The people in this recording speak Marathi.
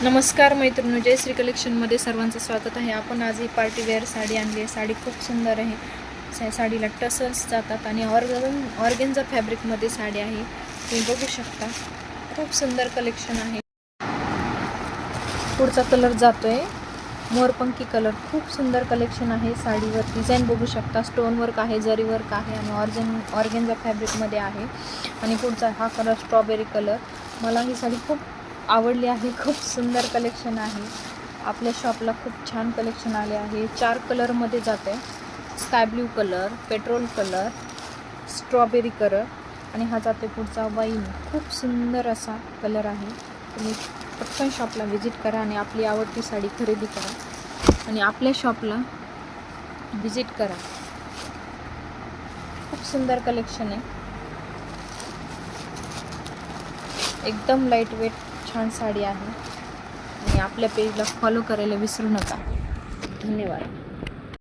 नमस्कार मैत्रिणी, जयश्री कलेक्शनमध्ये सर्वांचं स्वागत आहे. आपण आज ही पार्टीवेअर साडी आणली आहे. साडी खूप सुंदर आहे. साडीला टसल्स जातात आणि ऑर्गेन्झा फॅब्रिकमध्ये साडी आहे. तुम्ही बघू शकता, खूप सुंदर कलेक्शन आहे. पुढचा कलर जातोय मोरपंखी कलर. खूप सुंदर कलेक्शन आहे. साडीवर डिझाईन बघू शकता, स्टोन वर्क आहे, जरी वर्क आहे आणि ऑर्गेन्झा फॅब्रिकमध्ये आहे. आणि पुढचा हा कलर स्ट्रॉबेरी कलर. मला ही साडी खूप आवडली आहे. खूप सुंदर कलेक्शन आहे. आपल्या शॉपला खूप छान कलेक्शन आले आहे. 4 कलरमध्ये जाते. Sky blue colour, petrol colour, strawberry colour आणि हा जाते पुढचा वाईन. खूप सुंदर असा कलर आहे. तुम्ही पटकन शॉपला व्हिजिट करा आणि आपली आवडती साडी खरेदी करा आणि आपल्या शॉपला व्हिजिट करा. खूप सुंदर कलेक्शन आहे. एकदम लाईट वेट छान साडी आहे आणि आपल्या पेजला फॉलो करायला विसरू नका. धन्यवाद.